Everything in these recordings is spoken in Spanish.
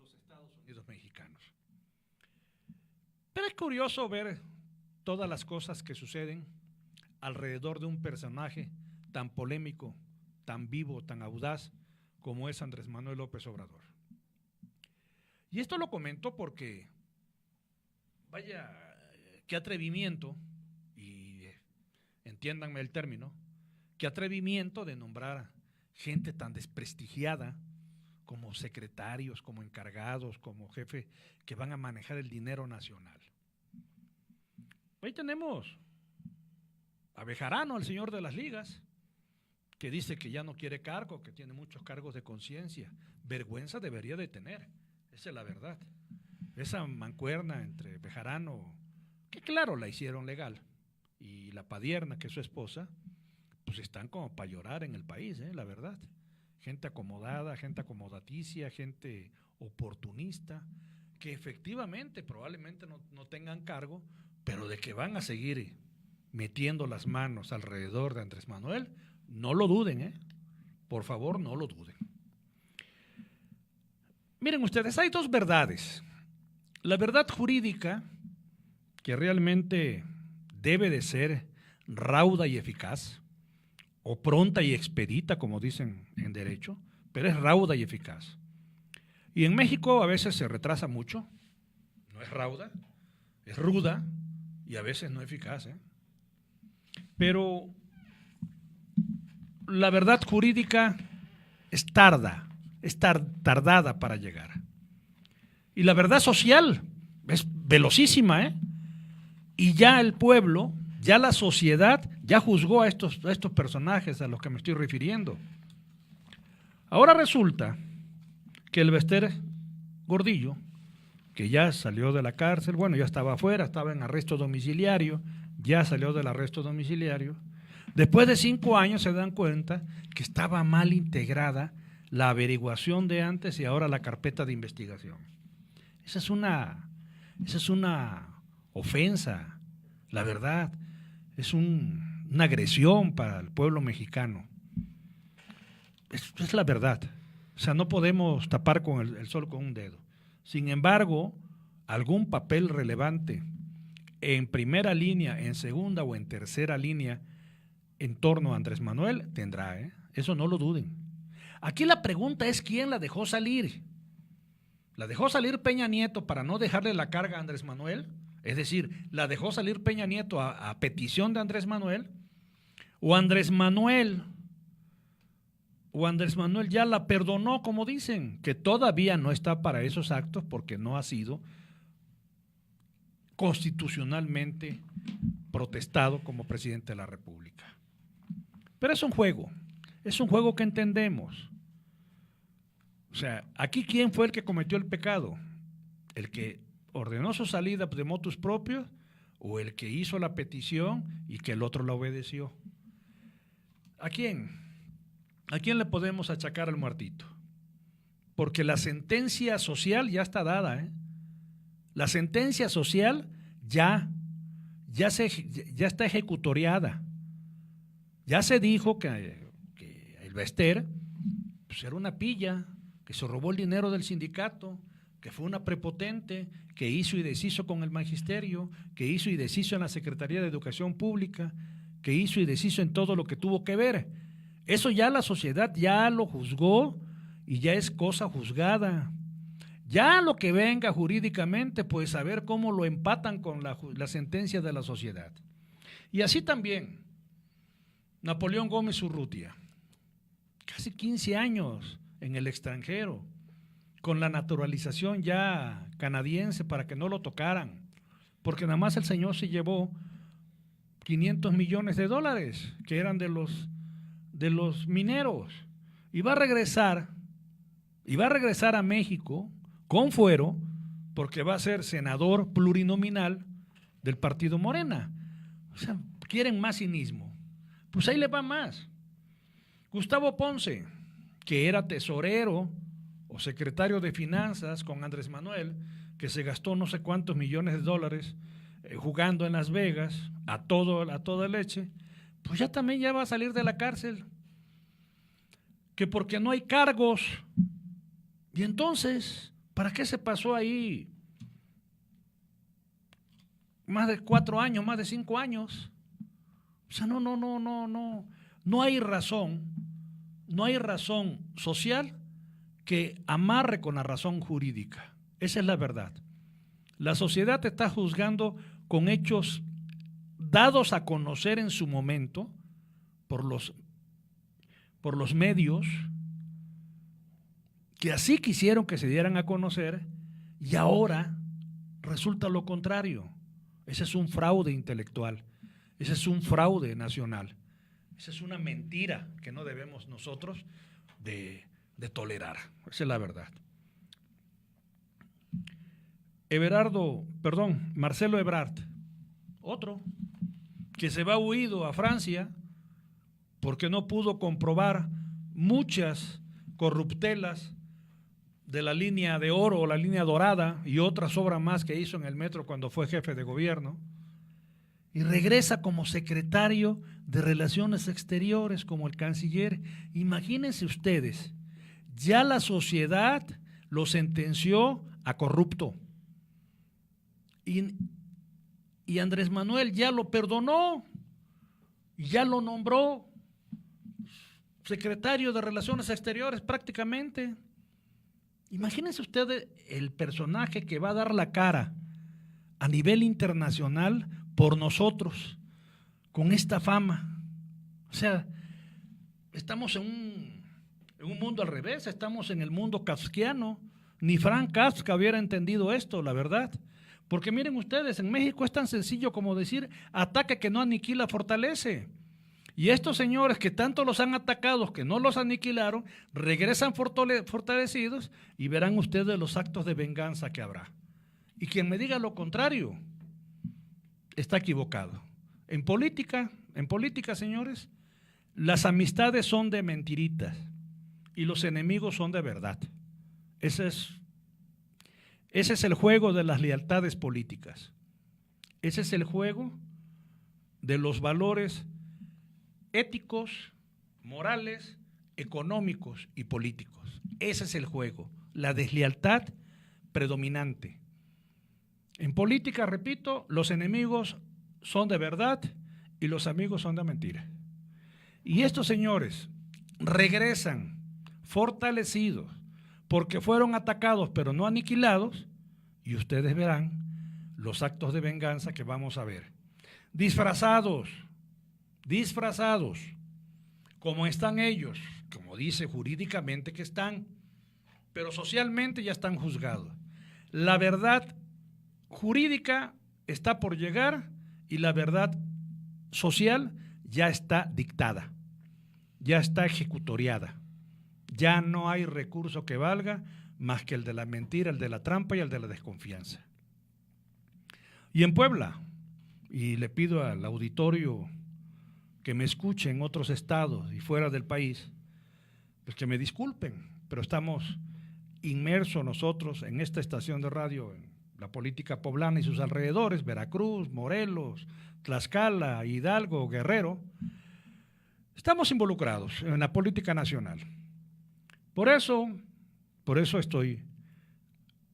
los Estados Unidos mexicanos. Pero es curioso ver todas las cosas que suceden alrededor de un personaje tan polémico, tan vivo, tan audaz como es Andrés Manuel López Obrador. Y esto lo comento porque, vaya, qué atrevimiento, y entiéndanme el término, qué atrevimiento de nombrar gente tan desprestigiada como secretarios, como encargados, como jefe, que van a manejar el dinero nacional. Ahí tenemos a Bejarano, el señor de las ligas, que dice que ya no quiere cargo, que tiene muchos cargos de conciencia. Vergüenza debería de tener, esa es la verdad. Esa mancuerna entre Bejarano, que claro la hicieron legal, y la Padierna, que es su esposa, pues están como para llorar en el país, la verdad. Gente acomodada, gente acomodaticia, gente oportunista, que efectivamente probablemente no tengan cargo, pero de que van a seguir metiendo las manos alrededor de Andrés Manuel, no lo duden, por favor, no lo duden. Miren ustedes, hay dos verdades. La verdad jurídica, que realmente debe de ser rauda y eficaz, o pronta y expedita, como dicen en derecho, pero es rauda y eficaz. Y en México a veces se retrasa mucho, no es rauda, es ruda y a veces no eficaz. Pero la verdad jurídica es tardada para llegar. Y la verdad social es velocísima, y ya el pueblo, ya la sociedad, ya juzgó a estos personajes a los que me estoy refiriendo. Ahora resulta que el Bester Gordillo, que ya salió de la cárcel, bueno, ya estaba afuera, estaba en arresto domiciliario, ya salió del arresto domiciliario, después de 5 años se dan cuenta que estaba mal integrada la averiguación de antes y ahora la carpeta de investigación. Esa es una ofensa, la verdad, es una agresión para el pueblo mexicano. Es la verdad. O sea, no podemos tapar con el sol con un dedo. Sin embargo, algún papel relevante en primera línea, en segunda o en tercera línea en torno a Andrés Manuel tendrá, eso no lo duden. Aquí la pregunta es ¿quién la dejó salir? ¿La dejó salir Peña Nieto para no dejarle la carga a Andrés Manuel? Es decir, ¿la dejó salir Peña Nieto a petición de Andrés Manuel? ¿O Andrés Manuel ya la perdonó, como dicen, que todavía no está para esos actos porque no ha sido constitucionalmente protestado como presidente de la República? Pero es un juego que entendemos. O sea, aquí ¿quién fue el que cometió el pecado? ¿El que ordenó su salida de motus propios o el que hizo la petición y que el otro la obedeció? ¿A quién? ¿A quién le podemos achacar al muertito? Porque la sentencia social ya está dada, La sentencia social ya está ejecutoriada. Ya se dijo que el Bester pues era una pilla, que se robó el dinero del sindicato, que fue una prepotente, que hizo y deshizo con el magisterio, que hizo y deshizo en la Secretaría de Educación Pública, que hizo y deshizo en todo lo que tuvo que ver. Eso ya la sociedad ya lo juzgó y ya es cosa juzgada. Ya lo que venga jurídicamente, pues a ver cómo lo empatan con la sentencia de la sociedad. Y así también, Napoleón Gómez Urrutia, casi 15 años en el extranjero, con la naturalización ya canadiense para que no lo tocaran, porque nada más el señor se llevó $500 millones que eran de los mineros, y va a regresar a México con fuero, porque va a ser senador plurinominal del partido Morena. O sea, quieren más cinismo. Pues ahí le va más. Gustavo Ponce, que era tesorero o secretario de finanzas con Andrés Manuel, que se gastó no sé cuántos millones de dólares jugando en Las Vegas a toda leche, pues ya también va a salir de la cárcel. Que porque no hay cargos. Y entonces, ¿Para qué se pasó ahí más de 4 años, más de 5 años? O sea, no hay razón, no hay razón social que amarre con la razón jurídica. Esa es la verdad. La sociedad te está juzgando con hechos dados a conocer en su momento por los medios, que así quisieron que se dieran a conocer, y ahora resulta lo contrario. Ese es un fraude intelectual, ese es un fraude nacional, esa es una mentira que no debemos nosotros de tolerar. Esa es la verdad. Marcelo Ebrard, otro que se va huido a Francia porque no pudo comprobar muchas corruptelas de la línea de oro o la línea dorada y otras obras más que hizo en el metro cuando fue jefe de gobierno, y regresa como secretario de Relaciones Exteriores, como el canciller. Imagínense ustedes, ya la sociedad lo sentenció a corrupto y Andrés Manuel ya lo perdonó, ya lo nombró secretario de Relaciones Exteriores prácticamente. Imagínense ustedes el personaje que va a dar la cara a nivel internacional por nosotros, con esta fama. O sea, estamos en un mundo al revés, estamos en el mundo kafkiano. Ni Frank Kafka hubiera entendido esto, la verdad. Porque miren ustedes, en México es tan sencillo como decir: ataque que no aniquila, fortalece. Y estos señores que tanto los han atacado, que no los aniquilaron, regresan fortalecidos, y verán ustedes los actos de venganza que habrá. Y quien me diga lo contrario está equivocado. En política, señores, las amistades son de mentiritas y los enemigos son de verdad. Ese es el juego de las lealtades políticas. Ese es el juego de los valores éticos, morales, económicos y políticos. Ese es el juego, la deslealtad predominante. En política, repito, los enemigos son de verdad y los amigos son de mentira. Y estos señores regresan fortalecidos porque fueron atacados pero no aniquilados, y ustedes verán los actos de venganza que vamos a ver. Disfrazados, como están ellos, como dice jurídicamente que están, pero socialmente ya están juzgados. La verdad jurídica está por llegar y la verdad social ya está dictada, ya está ejecutoriada. Ya no hay recurso que valga más que el de la mentira, el de la trampa y el de la desconfianza. Y en Puebla, y le pido al auditorio que me escuche en otros estados y fuera del país, pues que me disculpen, pero estamos inmersos nosotros en esta estación de radio, en la política poblana y sus alrededores, Veracruz, Morelos, Tlaxcala, Hidalgo, Guerrero. Estamos involucrados en la política nacional. Por eso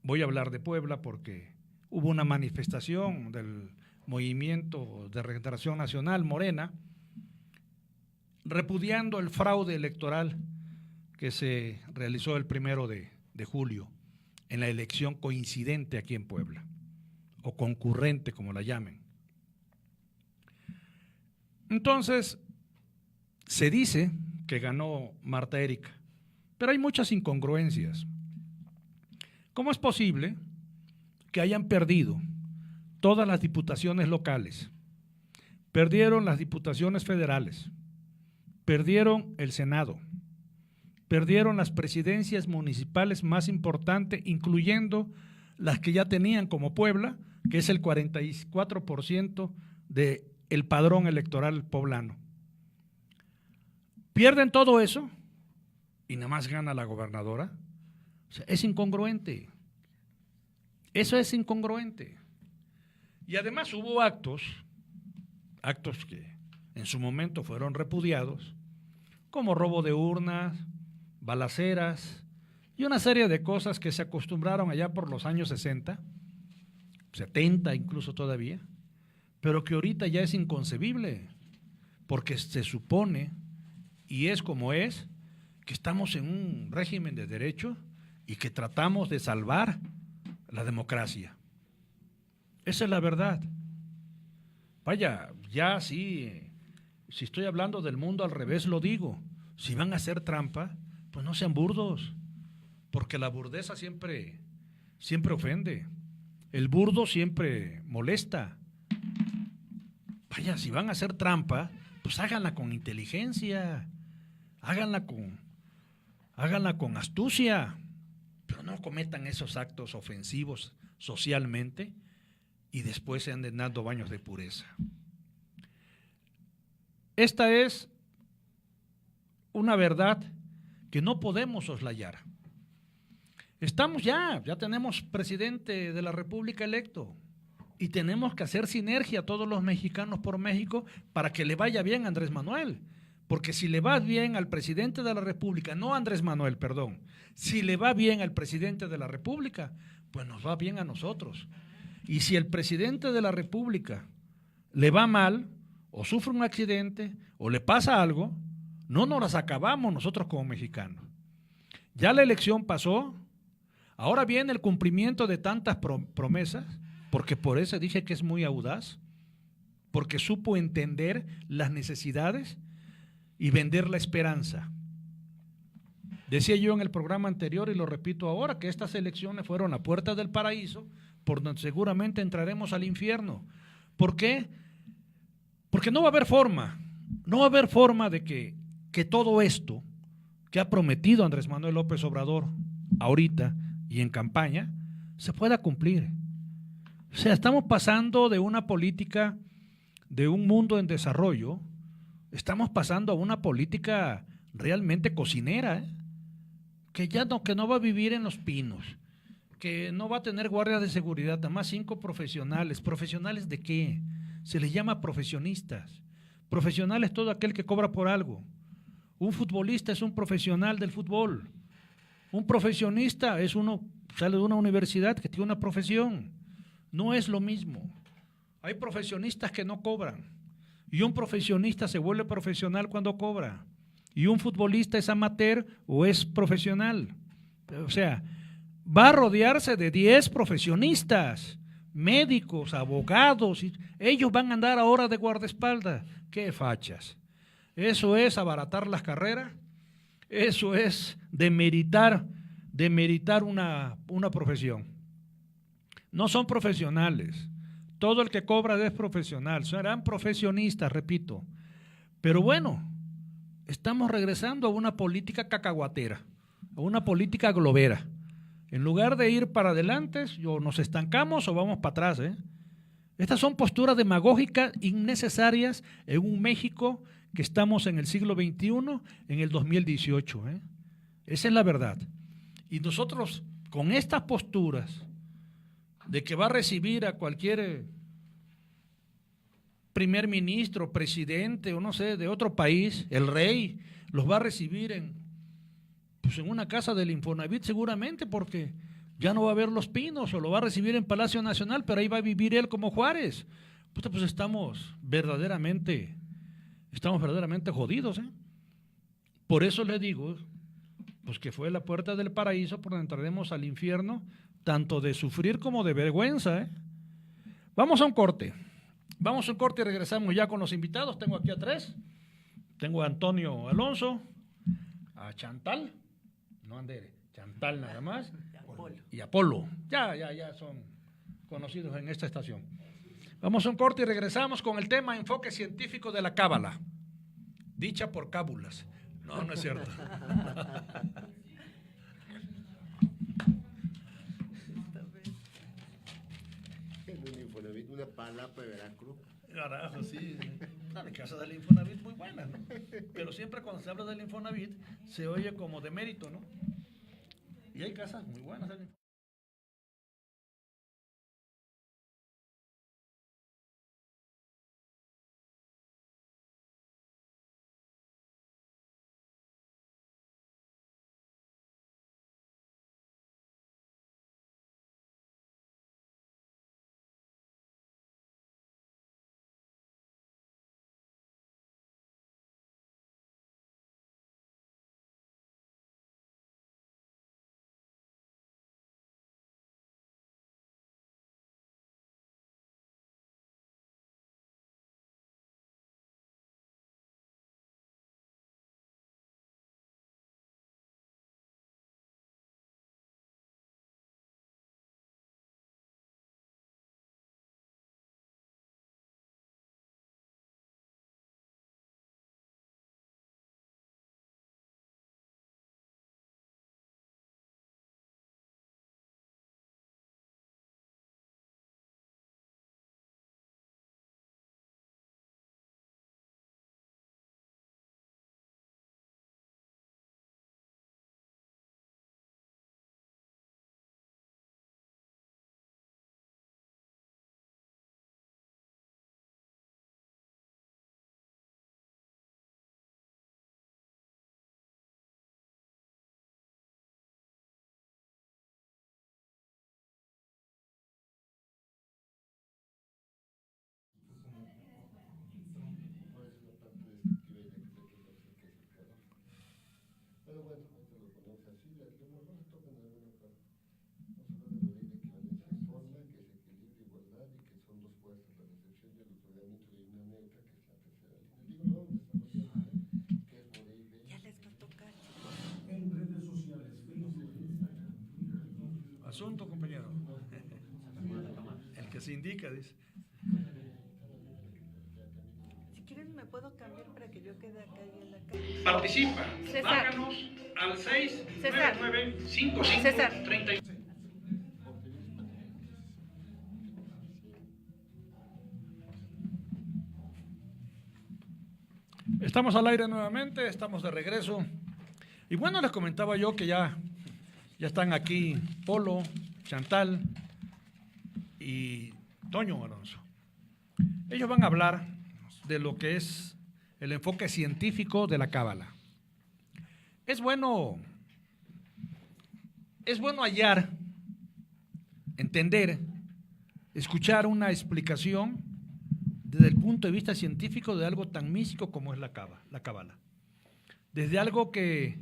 voy a hablar de Puebla, porque hubo una manifestación del Movimiento de Regeneración Nacional, Morena, repudiando el fraude electoral que se realizó el 1 de julio en la elección coincidente aquí en Puebla, o concurrente, como la llamen. Entonces, se dice que ganó Marta Erika, pero hay muchas incongruencias. ¿Cómo es posible que hayan perdido todas las diputaciones locales? Perdieron las diputaciones federales, perdieron el Senado, perdieron las presidencias municipales más importantes, incluyendo las que ya tenían como Puebla, que es el 44% del padrón electoral poblano. Pierden todo eso y nada más gana la gobernadora. O sea, es incongruente. Eso es incongruente. Y además hubo actos que en su momento fueron repudiados, como robo de urnas, balaceras, y una serie de cosas que se acostumbraron allá por los años 60, 70 incluso todavía, pero que ahorita ya es inconcebible, porque se supone, y es como es, que estamos en un régimen de derecho y que tratamos de salvar la democracia. Esa es la verdad. Vaya, ya sí, si estoy hablando del mundo al revés lo digo, si van a hacer trampa, pues no sean burdos, porque la burdeza siempre ofende, el burdo siempre molesta. Vaya, si van a hacer trampa, pues háganla con inteligencia, háganla con astucia, pero no cometan esos actos ofensivos socialmente y después se anden dando baños de pureza. Esta es una verdad que no podemos soslayar. Estamos ya tenemos presidente de la República electo y tenemos que hacer sinergia todos los mexicanos por México para que le vaya bien a Andrés Manuel. Porque si le va bien al presidente de la República, no a Andrés Manuel, perdón, si le va bien al presidente de la República, pues nos va bien a nosotros. Y si el presidente de la República le va mal, o sufre un accidente, o le pasa algo, no nos las acabamos nosotros como mexicanos. Ya la elección pasó, ahora viene el cumplimiento de tantas promesas, porque por eso dije que es muy audaz, porque supo entender las necesidades y vender la esperanza. Decía yo en el programa anterior y lo repito ahora, que estas elecciones fueron a puerta del paraíso, por donde seguramente entraremos al infierno. ¿Por qué? Porque no va a haber forma de que todo esto que ha prometido Andrés Manuel López Obrador ahorita y en campaña se pueda cumplir. O sea, estamos pasando de una política de un mundo en desarrollo, estamos pasando a una política realmente cocinera, que no va a vivir en Los Pinos, que no va a tener guardias de seguridad, nada más 5 profesionales. ¿Profesionales de qué? Se les llama profesionistas. Profesional es todo aquel que cobra por algo. Un futbolista es un profesional del fútbol. Un profesionista es uno, sale de una universidad que tiene una profesión. No es lo mismo. Hay profesionistas que no cobran. Y un profesionista se vuelve profesional cuando cobra. Y un futbolista es amateur o es profesional. O sea, va a rodearse de 10 profesionistas, médicos, abogados. Ellos van a andar ahora de guardaespaldas. ¡Qué fachas! Eso es abaratar las carreras. Eso es demeritar una profesión. No son profesionales. Todo el que cobra es profesional. Serán profesionistas, repito. Pero bueno, estamos regresando a una política cacahuatera, a una política globera. En lugar de ir para adelante, o nos estancamos o vamos para atrás. Estas son posturas demagógicas innecesarias en un México que estamos en el siglo XXI, en el 2018. Esa es la verdad. Y nosotros, con estas posturas de que va a recibir a cualquier primer ministro, presidente o no sé, de otro país, el rey, los va a recibir en una casa del Infonavit seguramente, porque ya no va a haber Los Pinos, o lo va a recibir en Palacio Nacional, pero ahí va a vivir él como Juárez. Pues estamos verdaderamente jodidos. Por eso le digo, pues que fue la puerta del paraíso por donde entraremos al infierno, tanto de sufrir como de vergüenza. Vamos a un corte y regresamos ya con los invitados. Tengo aquí a 3, tengo a Antonio Alonso, a Chantal, no Andere, Chantal nada más, y Apolo. Ya son conocidos en esta estación. Vamos a un corte y regresamos con el tema enfoque científico de la cábala, dicha por cábulas. No es cierto. Una palapa de Veracruz. Carajo, sí. Las casas del Infonavit muy buenas, ¿no? Pero siempre cuando se habla del Infonavit se oye como de mérito, ¿no? Y hay casas muy buenas del Infonavit. Asunto, compañero. El que se indica, dice. Si quieres me puedo cambiar para que yo quede acá y en la calle. Participa. César. Márcanos al 6995530. César. Estamos al aire nuevamente, estamos de regreso. Y bueno, les comentaba yo que ya están aquí Polo, Chantal y Toño Alonso. Ellos van a hablar de lo que es el enfoque científico de la cábala. Es bueno hallar, entender, escuchar una explicación desde el punto de vista científico de algo tan místico como es la cábala. Desde algo que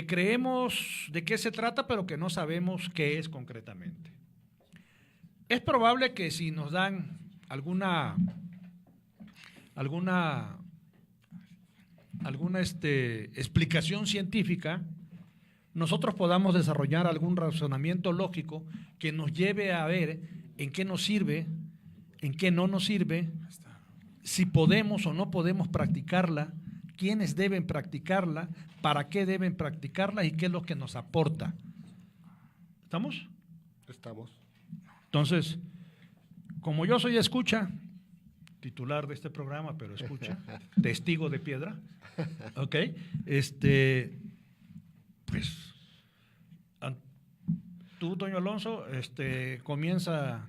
creemos de qué se trata, pero que no sabemos qué es concretamente. Es probable que si nos dan alguna explicación científica, nosotros podamos desarrollar algún razonamiento lógico que nos lleve a ver en qué nos sirve, en qué no nos sirve, si podemos o no podemos practicarla, quiénes deben practicarla, para qué deben practicarla y qué es lo que nos aporta. ¿Estamos? Estamos. Entonces, como yo soy escucha, titular de este programa, pero escucha, testigo de piedra, ¿ok? Pues, tú, Toño Alonso, comienza.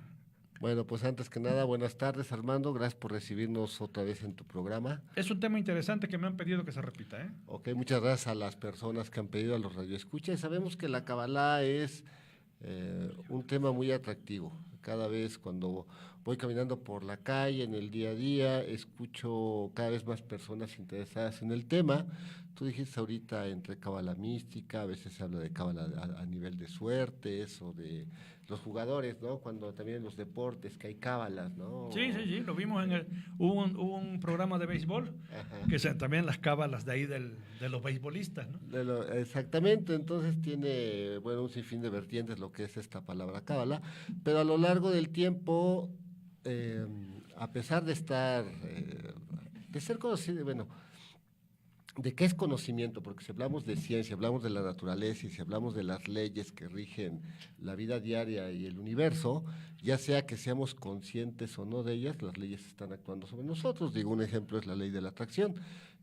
Bueno, pues antes que nada, buenas tardes, Armando. Gracias por recibirnos otra vez en tu programa. Es un tema interesante que me han pedido que se repita, ¿eh? Ok, muchas gracias a las personas que han pedido, a los radioescuchas. Sabemos que la Kabbalah es un tema muy atractivo. Cada vez cuando voy caminando por la calle, en el día a día, escucho cada vez más personas interesadas en el tema. Tú dijiste ahorita entre cábala mística, a veces se habla de cábala a nivel de suertes o de los jugadores, ¿no? Cuando también en los deportes que hay cábalas, ¿no? Sí, lo vimos hubo un programa de béisbol, ajá, que son también las cábalas de ahí de los beisbolistas, ¿no? Exactamente, entonces tiene, bueno, un sinfín de vertientes lo que es esta palabra cábala, pero a lo largo del tiempo, a pesar de estar, de ser conocido, bueno, ¿de qué es conocimiento? Porque si hablamos de ciencia, hablamos de la naturaleza y si hablamos de las leyes que rigen la vida diaria y el universo, ya sea que seamos conscientes o no de ellas, las leyes están actuando sobre nosotros. Digo, un ejemplo es la ley de la atracción.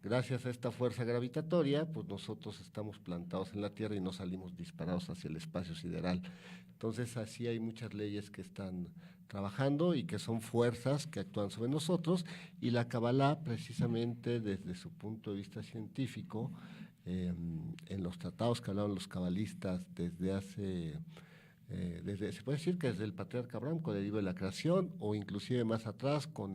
Gracias a esta fuerza gravitatoria, pues nosotros estamos plantados en la Tierra y no salimos disparados hacia el espacio sideral. Entonces, así hay muchas leyes que están trabajando y que son fuerzas que actúan sobre nosotros, y la Kabbalah, precisamente desde su punto de vista científico, en los tratados que hablaban los cabalistas se puede decir que desde el patriarca Abraham, con el libro de la creación, o inclusive más atrás con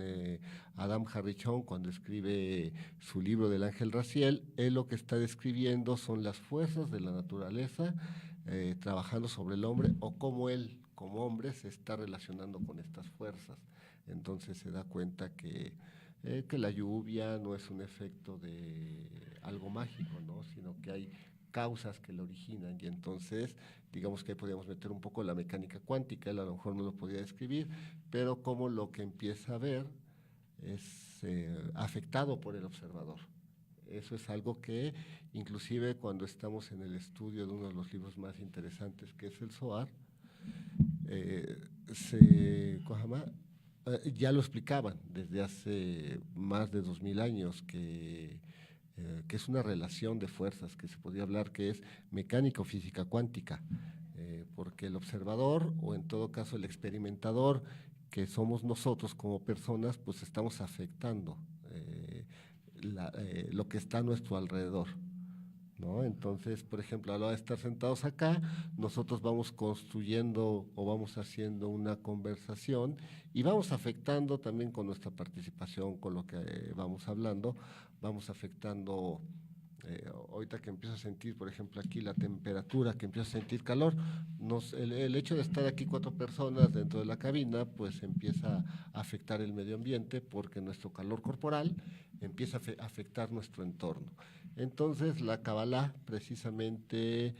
Adam Harrison, cuando escribe su libro del Ángel Raziel, él lo que está describiendo son las fuerzas de la naturaleza trabajando sobre el hombre, o cómo él, como hombre, se está relacionando con estas fuerzas. Entonces se da cuenta que la lluvia no es un efecto de algo mágico, ¿no? Sino que hay causas que lo originan, y entonces digamos que ahí podríamos meter un poco la mecánica cuántica. Él a lo mejor no lo podía describir, pero como lo que empieza a ver es afectado por el observador. Eso es algo que inclusive cuando estamos en el estudio de uno de los libros más interesantes, que es el Zohar, ya lo explicaban desde hace más de 2000 años, que es una relación de fuerzas que se podría hablar que es mecánica o física cuántica, porque el observador, o en todo caso el experimentador, que somos nosotros como personas, pues estamos afectando lo que está a nuestro alrededor, ¿no? Entonces, por ejemplo, a la hora de estar sentados acá, nosotros vamos construyendo o vamos haciendo una conversación y vamos afectando también con nuestra participación, con lo que vamos hablando, vamos afectando ahorita que empiezo a sentir, por ejemplo, aquí la temperatura, que empiezo a sentir calor, el hecho de estar aquí 4 personas dentro de la cabina, pues empieza a afectar el medio ambiente porque nuestro calor corporal empieza a afectar nuestro entorno. Entonces, la Kabbalah precisamente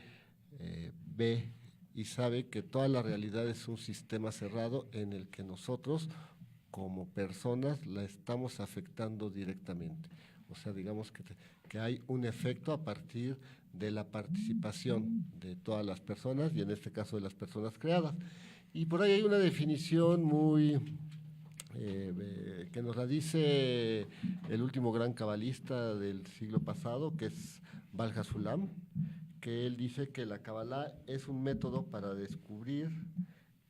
ve y sabe que toda la realidad es un sistema cerrado en el que nosotros, como personas, la estamos afectando directamente. O sea, digamos que hay un efecto a partir de la participación de todas las personas, y en este caso de las personas creadas. Y por ahí hay una definición muy que nos la dice el último gran cabalista del siglo pasado, que es Baal HaSulam, que él dice que la Kabbalah es un método para descubrir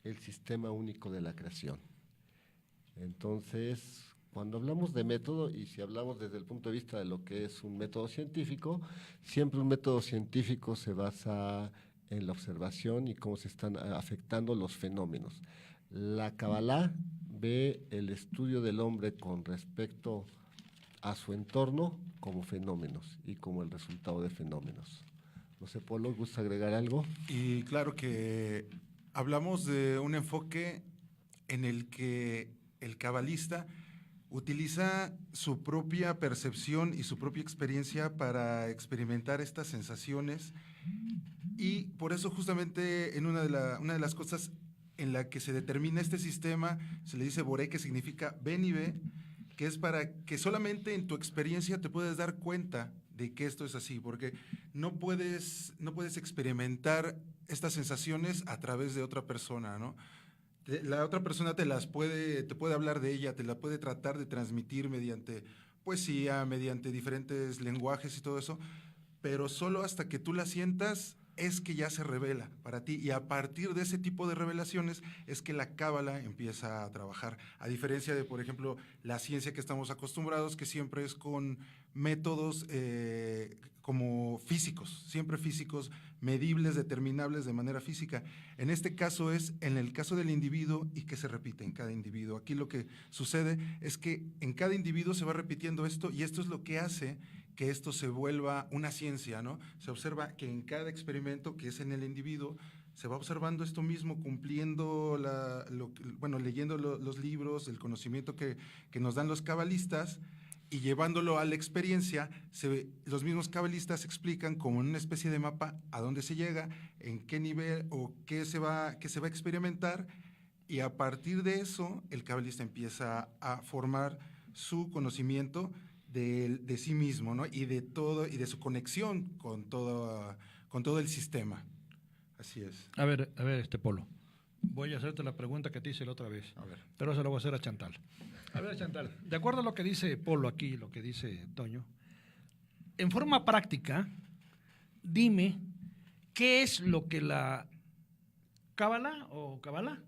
el sistema único de la creación. Entonces, cuando hablamos de método, y si hablamos desde el punto de vista de lo que es un método científico, siempre un método científico se basa en la observación y cómo se están afectando los fenómenos. La Kabbalah ve el estudio del hombre con respecto a su entorno como fenómenos y como el resultado de fenómenos. No sé, Polo, ¿gusta agregar algo? Y claro que hablamos de un enfoque en el que el cabalista utiliza su propia percepción y su propia experiencia para experimentar estas sensaciones, y por eso justamente en una de las cosas en la que se determina este sistema se le dice Boré, que significa ven y ve, que es para que solamente en tu experiencia te puedes dar cuenta de que esto es así, porque no puedes experimentar estas sensaciones a través de otra persona, ¿no? La otra persona te puede hablar de ella, te la puede tratar de transmitir mediante poesía, mediante diferentes lenguajes y todo eso, pero solo hasta que tú la sientas es que ya se revela para ti, y a partir de ese tipo de revelaciones es que la Cábala empieza a trabajar, a diferencia de, por ejemplo, la ciencia que estamos acostumbrados, que siempre es con métodos como físicos, siempre físicos, medibles, determinables de manera física. En este caso es en el caso del individuo, y que se repite en cada individuo. Aquí lo que sucede es que en cada individuo se va repitiendo esto, y esto es lo que hace que esto se vuelva una ciencia, ¿no? Se observa que en cada experimento que es en el individuo se va observando esto mismo, cumpliendo, leyendo los libros, el conocimiento que nos dan los cabalistas, y llevándolo a la experiencia, los mismos cabalistas explican como en una especie de mapa a dónde se llega, en qué nivel o qué se va a experimentar, y a partir de eso el cabalista empieza a formar su conocimiento de sí mismo, ¿no? Y de todo, y de su conexión con todo el sistema. Así es. A ver, Polo. Voy a hacerte la pregunta que te hice la otra vez, A ver. pero se la voy a hacer a Chantal. A ver, Chantal, de acuerdo a lo que dice Polo aquí, lo que dice Toño, en forma práctica, dime qué es lo que la Cábala o Kabbalah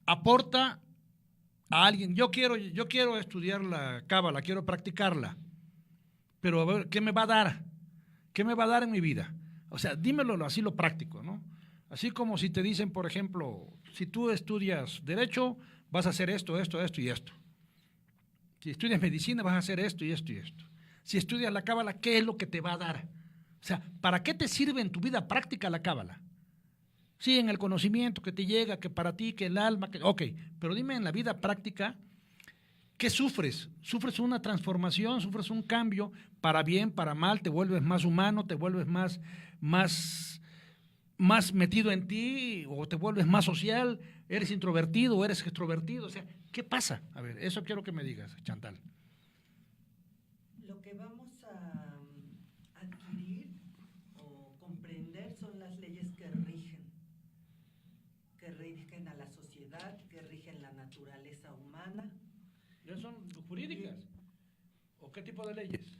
aporta a alguien. Yo quiero estudiar la Cábala, quiero practicarla, pero a ver, ¿qué me va a dar? ¿Qué me va a dar en mi vida? O sea, dímelo así, lo práctico, ¿no? Así como si te dicen, por ejemplo, si tú estudias Derecho, vas a hacer esto, esto, esto y esto. Si estudias Medicina, vas a hacer esto y esto y esto. Si estudias la Cábala, ¿qué es lo que te va a dar? O sea, ¿para qué te sirve en tu vida práctica la Cábala? Sí, en el conocimiento que te llega, que para ti, que el alma, ok, pero dime en la vida práctica, ¿qué sufres? ¿Sufres una transformación? ¿Sufres un cambio? ¿Para bien, para mal? ¿Te vuelves más humano? ¿Te vuelves más metido en ti? ¿O te vuelves más social? ¿Eres introvertido o eres extrovertido? O sea, ¿qué pasa? A ver, eso quiero que me digas, Chantal. Lo que vamos a adquirir o comprender son las leyes que rigen a la sociedad, que rigen la naturaleza humana. ¿Ya son jurídicas? ¿O qué tipo de leyes?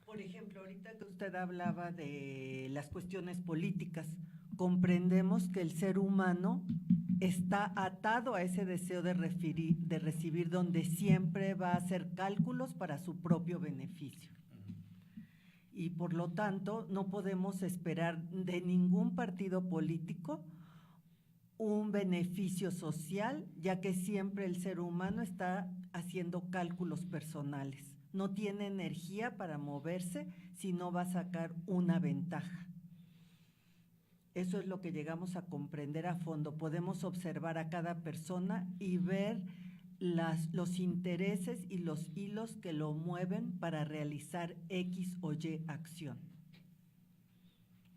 Por ejemplo, ahorita que usted hablaba de las cuestiones políticas, comprendemos que el ser humano está atado a ese deseo de recibir, donde siempre va a hacer cálculos para su propio beneficio. Y por lo tanto, no podemos esperar de ningún partido político un beneficio social, ya que siempre el ser humano está haciendo cálculos personales no tiene energía para moverse si no va a sacar una ventaja. Eso es lo que llegamos a comprender a fondo. Podemos observar a cada persona y ver los intereses y los hilos que lo mueven para realizar X o Y acción.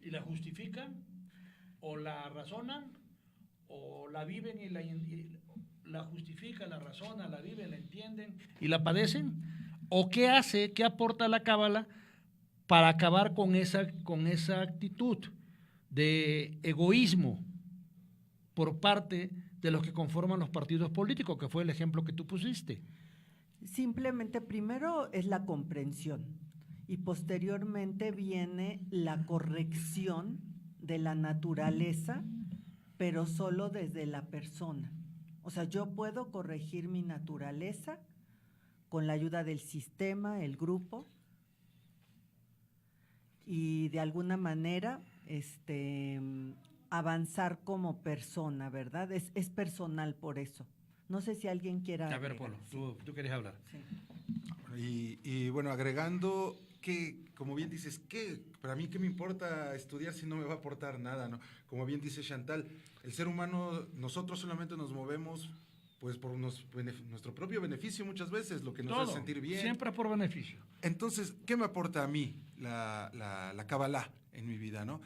¿Y la justifican? ¿O la razonan? ¿O la viven y la justifican, la razonan, la viven, la entienden y la padecen? ¿O qué hace, qué aporta la cábala para acabar con esa actitud de egoísmo por parte de los que conforman los partidos políticos, que fue el ejemplo que tú pusiste? Simplemente primero es la comprensión y posteriormente viene la corrección de la naturaleza, pero solo desde la persona. O sea, yo puedo corregir mi naturaleza con la ayuda del sistema, el grupo, y de alguna manera avanzar como persona, ¿verdad? Es personal por eso. No sé si alguien quiera… A ver, Polo, tú querías hablar. Sí. Y bueno, agregando que, como bien dices, para mí qué me importa estudiar si no me va a aportar nada, ¿no? Como bien dice Chantal, el ser humano, nosotros solamente nos movemos pues por nuestro propio beneficio muchas veces, lo que nos hace sentir bien. Siempre por beneficio. Entonces, ¿qué me aporta a mí la Kabbalah en mi vida, no?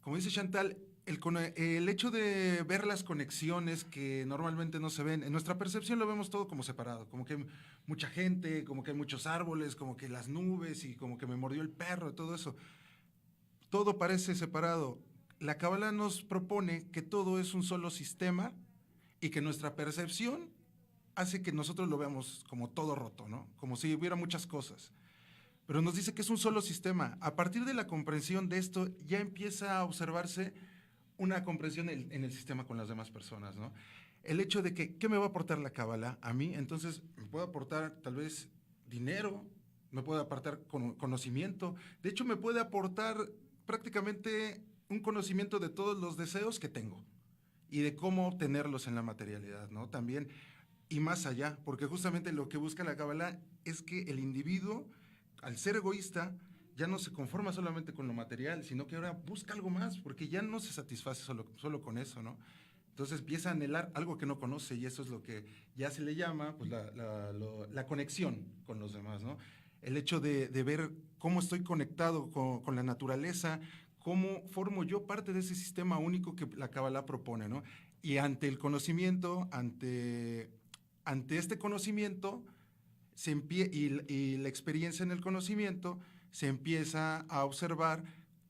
Como dice Chantal, el hecho de ver las conexiones que normalmente no se ven, en nuestra percepción lo vemos todo como separado, como que hay mucha gente, como que hay muchos árboles, como que las nubes y como que me mordió el perro, todo eso. Todo parece separado. La Kabbalah nos propone que todo es un solo sistema y que nuestra percepción hace que nosotros lo veamos como todo roto, ¿no? Como si hubiera muchas cosas. Pero nos dice que es un solo sistema. A partir de la comprensión de esto, ya empieza a observarse una comprensión en el sistema con las demás personas, ¿no? El hecho de que, ¿qué me va a aportar la Kabbalah a mí? Entonces, me puede aportar tal vez dinero, me puede aportar conocimiento. De hecho, me puede aportar prácticamente un conocimiento de todos los deseos que tengo y de cómo obtenerlos en la materialidad, ¿no? También, y más allá, porque justamente lo que busca la Kabbalah es que el individuo, al ser egoísta, ya no se conforma solamente con lo material, sino que ahora busca algo más, porque ya no se satisface solo con eso, ¿no? Entonces empieza a anhelar algo que no conoce y eso es lo que ya se le llama pues, la conexión con los demás, ¿no? El hecho de ver cómo estoy conectado con la naturaleza, cómo formo yo parte de ese sistema único que la Kabbalah propone, ¿no? Y ante el conocimiento, ante este conocimiento, y la experiencia en el conocimiento, se empieza a observar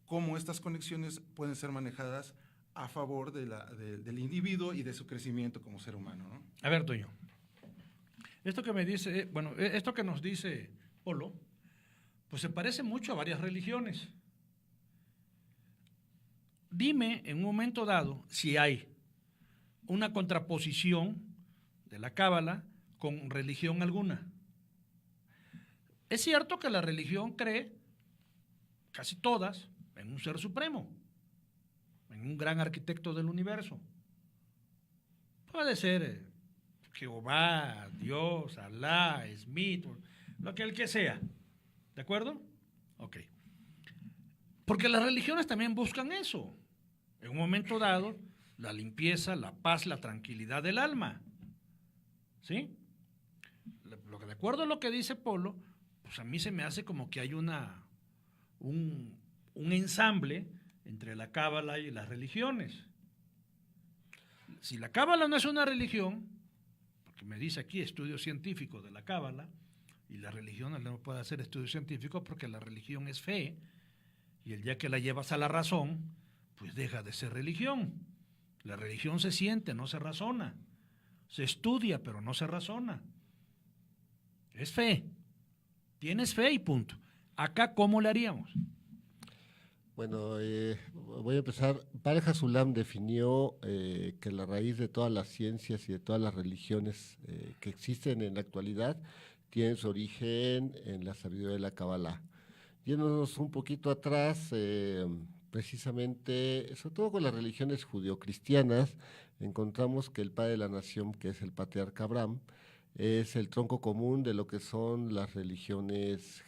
cómo estas conexiones pueden ser manejadas a favor del individuo y de su crecimiento como ser humano, ¿no? A ver, Toño, esto que me dice, esto que nos dice Polo, pues se parece mucho a varias religiones. Dime en un momento dado si hay una contraposición de la Cábala con religión alguna. Es cierto que la religión cree, casi todas, en un ser supremo, en un gran arquitecto del universo. Puede ser Jehová, Dios, Alá, Smith, lo que el que sea. ¿De acuerdo? Ok. Porque las religiones también buscan eso. En un momento dado, la limpieza, la paz, la tranquilidad del alma. ¿Sí? De acuerdo a lo que dice Polo, pues a mí se me hace como que hay un ensamble entre la Cábala y las religiones. Si la Cábala no es una religión, porque me dice aquí estudio científico de la Cábala, y la religión no puede hacer estudios científicos porque la religión es fe, y el día que la llevas a la razón, pues deja de ser religión. La religión se siente, no se razona. Se estudia, pero no se razona. Es fe. Tienes fe y punto. Acá, ¿cómo le haríamos? Bueno, voy a empezar. Pareja Sulam definió que la raíz de todas las ciencias y de todas las religiones que existen en la actualidad tienen su origen en la sabiduría de la Kabbalah. Yéndonos un poquito atrás, precisamente, sobre todo con las religiones judeocristianas, encontramos que el padre de la nación, que es el patriarca Abraham, es el tronco común de lo que son las religiones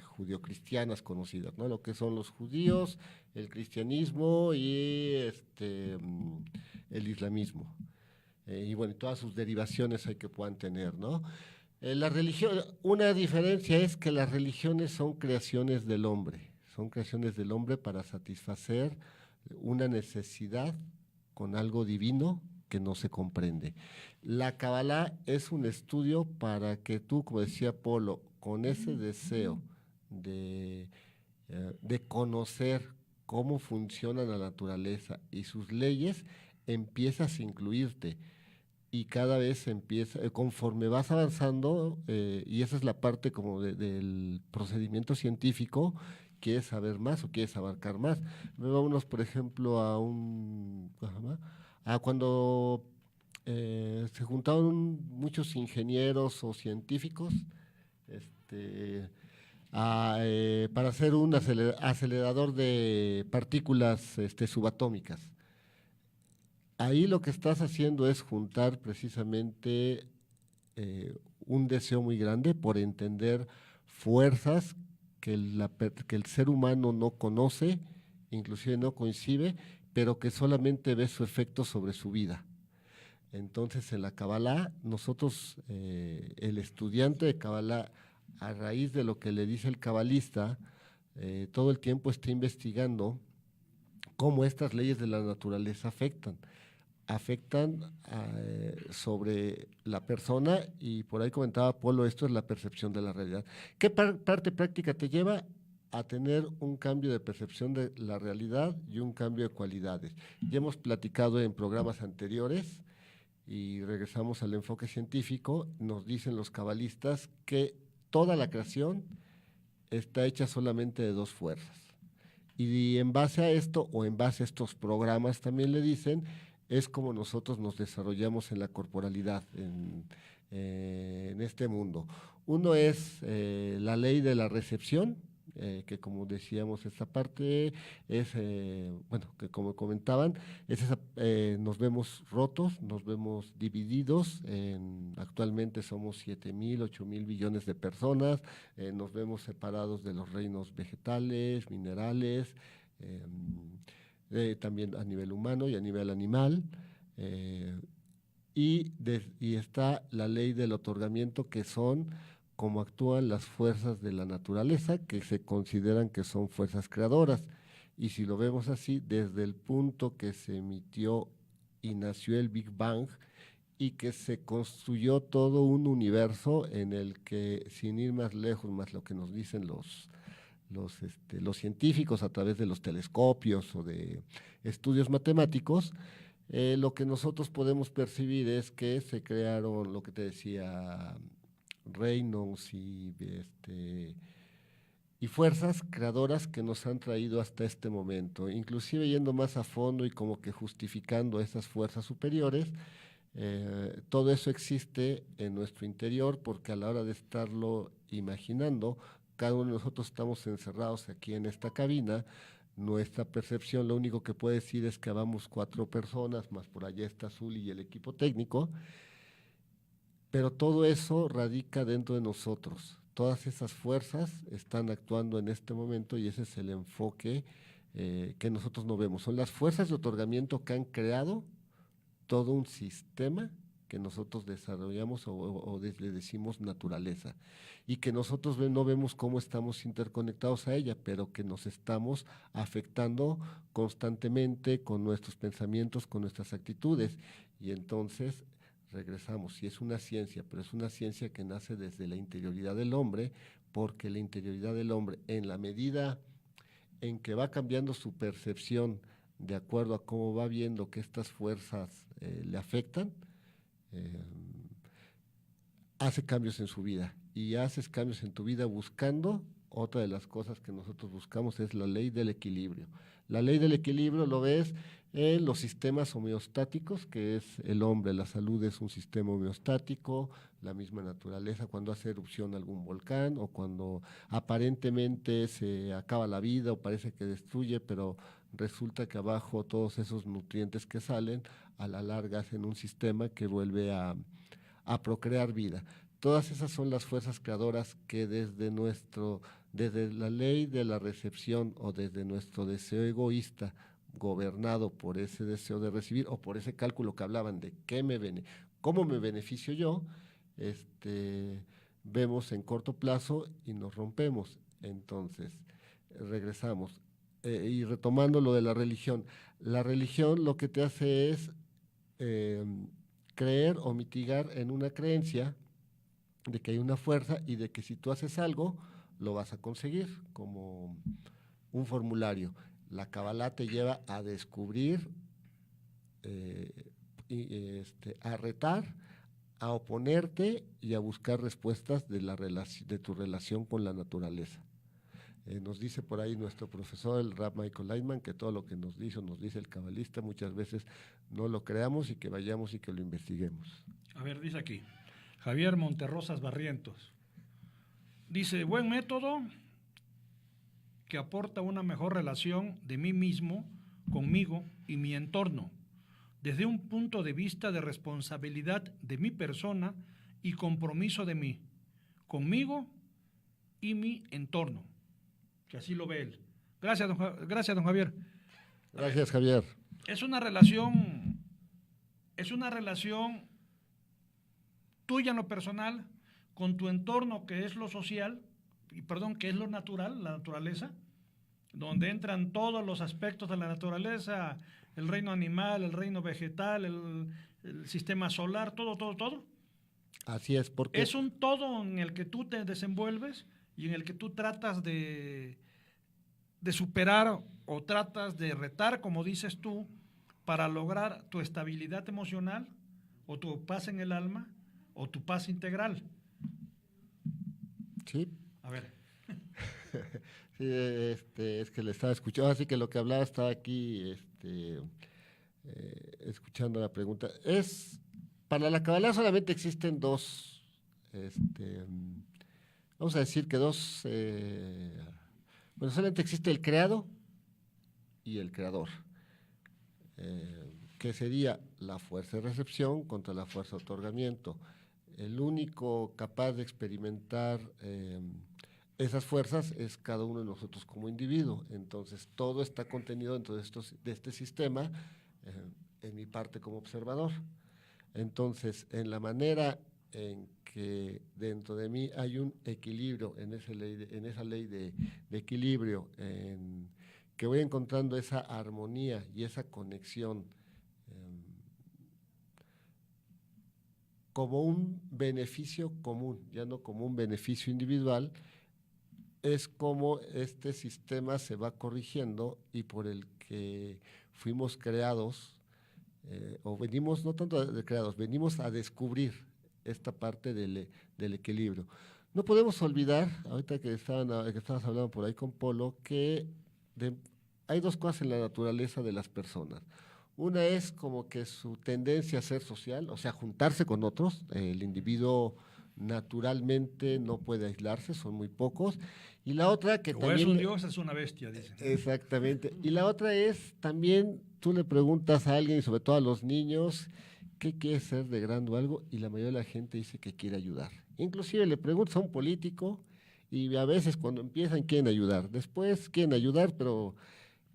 judio-cristianas conocidas, ¿no? Lo que son los judíos, el cristianismo y el islamismo. Y bueno, todas sus derivaciones hay que puedan tener, ¿no? La religión, una diferencia es que las religiones son creaciones del hombre para satisfacer una necesidad con algo divino que no se comprende. La Kabbalah es un estudio para que tú, como decía Polo, con ese deseo de conocer cómo funciona la naturaleza y sus leyes, empiezas a incluirte y cada vez empieza, conforme vas avanzando, y esa es la parte como del procedimiento científico, quieres saber más o quieres abarcar más. Vámonos, por ejemplo, a cuando se juntaron muchos ingenieros o científicos para hacer un acelerador de partículas subatómicas. Ahí lo que estás haciendo es juntar precisamente un deseo muy grande por entender fuerzas que el ser humano no conoce, inclusive no coincide, pero que solamente ve su efecto sobre su vida. Entonces, en la Kabbalah, nosotros, el estudiante de Kabbalah, a raíz de lo que le dice el cabalista, todo el tiempo está investigando cómo estas leyes de la naturaleza afectan sobre la persona, y por ahí comentaba Polo, esto es la percepción de la realidad. ¿Qué parte práctica te lleva a tener un cambio de percepción de la realidad y un cambio de cualidades? Ya hemos platicado en programas anteriores y regresamos al enfoque científico. Nos dicen los cabalistas que toda la creación está hecha solamente de dos fuerzas. Y en base a esto, o en base a estos programas también le dicen, es como nosotros nos desarrollamos en la corporalidad, en este mundo. Uno es la ley de la recepción, que como decíamos, esta parte es, que como comentaban, nos vemos rotos, nos vemos divididos, actualmente somos 7,000, 8,000 billones de personas, nos vemos separados de los reinos vegetales, minerales, también a nivel humano y a nivel animal, y está la ley del otorgamiento, que son cómo actúan las fuerzas de la naturaleza, que se consideran que son fuerzas creadoras. Y si lo vemos así, desde el punto que se emitió y nació el Big Bang, y que se construyó todo un universo en el que, sin ir más lejos, más lo que nos dicen los científicos a través de los telescopios o de estudios matemáticos, lo que nosotros podemos percibir es que se crearon, lo que te decía, reinos y fuerzas creadoras que nos han traído hasta este momento. Inclusive yendo más a fondo y como que justificando esas fuerzas superiores, todo eso existe en nuestro interior, porque a la hora de estarlo imaginando, cada uno de nosotros estamos encerrados aquí en esta cabina. Nuestra percepción lo único que puede decir es que vamos 4 personas, más por allá está Zuli y el equipo técnico, pero todo eso radica dentro de nosotros. Todas esas fuerzas están actuando en este momento, y ese es el enfoque que nosotros no vemos. Son las fuerzas de otorgamiento que han creado todo un sistema que nosotros desarrollamos o le decimos naturaleza, y que nosotros no vemos cómo estamos interconectados a ella, pero que nos estamos afectando constantemente con nuestros pensamientos, con nuestras actitudes. Y entonces regresamos, y es una ciencia, pero es una ciencia que nace desde la interioridad del hombre, porque la interioridad del hombre, en la medida en que va cambiando su percepción de acuerdo a cómo va viendo que estas fuerzas le afectan, hace cambios en su vida, y haces cambios en tu vida buscando. Otra de las cosas que nosotros buscamos es la ley del equilibrio. La ley del equilibrio lo ves en los sistemas homeostáticos, que es el hombre. La salud es un sistema homeostático, la misma naturaleza, cuando hace erupción algún volcán, o cuando aparentemente se acaba la vida o parece que destruye, pero resulta que abajo todos esos nutrientes que salen, a la larga hacen un sistema que vuelve a a procrear vida. Todas esas son las fuerzas creadoras que desde la ley de la recepción o desde nuestro deseo egoísta, gobernado por ese deseo de recibir o por ese cálculo que hablaban de cómo me beneficio yo, vemos en corto plazo y nos rompemos. Entonces, regresamos. Y retomando lo de la religión lo que te hace es creer o mitigar en una creencia de que hay una fuerza y de que si tú haces algo, lo vas a conseguir, como un formulario. La Kabbalah te lleva a descubrir, a retar, a oponerte y a buscar respuestas de tu relación con la naturaleza. Nos dice por ahí nuestro profesor, el Rab Michael Lightman, que todo lo que nos dice el cabalista, muchas veces no lo creamos y que vayamos y que lo investiguemos. A ver, dice aquí, Javier Monterrosas Barrientos. Dice, buen método que aporta una mejor relación de mí mismo, conmigo y mi entorno, desde un punto de vista de responsabilidad de mi persona y compromiso de mí, conmigo y mi entorno, que así lo ve él. Gracias, don Javier. Gracias, Javier. Es una relación tuya en lo personal, con tu entorno que es lo social, que es lo natural, la naturaleza, donde entran todos los aspectos de la naturaleza, el reino animal, el reino vegetal, el sistema solar, todo. Así es, porque es un todo en el que tú te desenvuelves y en el que tú tratas de superar o tratas de retar, como dices tú, para lograr tu estabilidad emocional o tu paz en el alma o tu paz integral. Sí. A ver. Sí, es que le estaba escuchando, así que lo que hablaba estaba aquí escuchando la pregunta. Para la Kabbalah solamente existen dos, vamos a decir que solamente existe el creado y el creador, que sería la fuerza de recepción contra la fuerza de otorgamiento. El único capaz de experimentar esas fuerzas es cada uno de nosotros como individuo. Entonces, todo está contenido dentro de este sistema, en mi parte como observador. Entonces, en la manera en que dentro de mí hay un equilibrio, en esa ley de equilibrio, en que voy encontrando esa armonía y esa conexión como un beneficio común, ya no como un beneficio individual, es como este sistema se va corrigiendo y por el que fuimos creados, o venimos, no tanto de creados, venimos a descubrir esta parte del equilibrio. No podemos olvidar, ahorita que estabas hablando por ahí con Polo, que hay dos cosas en la naturaleza de las personas. Una es como que su tendencia a ser social, o sea, juntarse con otros. El individuo naturalmente no puede aislarse, son muy pocos. Y la otra que también... O es un dios, es una bestia, dicen. Exactamente. Y la otra es también, tú le preguntas a alguien, y sobre todo a los niños, ¿qué quiere ser de grande o algo? Y la mayoría de la gente dice que quiere ayudar. Inclusive le preguntas a un político y a veces cuando empiezan quieren ayudar. Después quieren ayudar, pero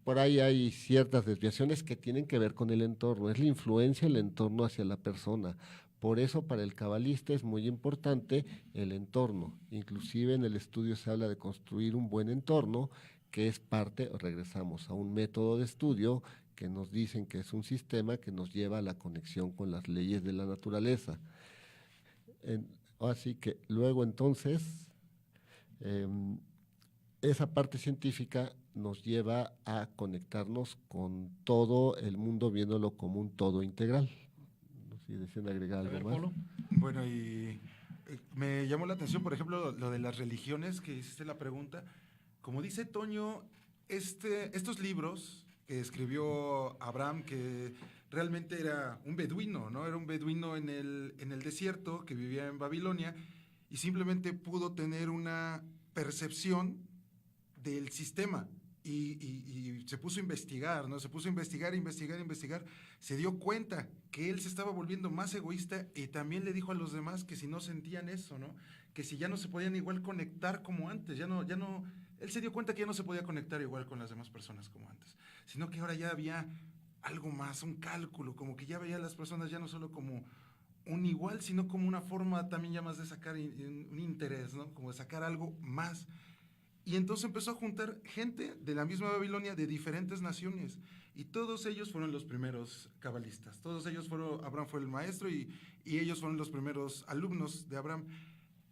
por ahí hay ciertas desviaciones que tienen que ver con el entorno. Es la influencia del entorno hacia la persona. Por eso para el cabalista es muy importante el entorno. Inclusive en el estudio se habla de construir un buen entorno, que es parte, regresamos a un método de estudio que nos dicen que es un sistema que nos lleva a la conexión con las leyes de la naturaleza. Así que luego entonces, esa parte científica nos lleva a conectarnos con todo el mundo viéndolo como un todo integral. No sé si desean agregar algo más. Polo. Bueno, y me llamó la atención, por ejemplo, lo de las religiones, que hiciste la pregunta. Como dice Toño, estos libros que escribió Abraham, que realmente era un beduino, ¿no? Era un beduino en el desierto que vivía en Babilonia y simplemente pudo tener una percepción del sistema, y se puso a investigar, ¿no? Se puso a investigar, investigar. Se dio cuenta que él se estaba volviendo más egoísta y también le dijo a los demás que si no sentían eso, ¿no? Que si ya no se podían igual conectar como antes, él se dio cuenta que ya no se podía conectar igual con las demás personas como antes, sino que ahora ya había algo más, un cálculo, como que ya veía a las personas ya no solo como un igual, sino como una forma también ya más de sacar un interés, ¿no? Como de sacar algo más. Y entonces empezó a juntar gente de la misma Babilonia, de diferentes naciones, y todos ellos fueron los primeros cabalistas. Todos ellos Abraham fue el maestro y ellos fueron los primeros alumnos de Abraham.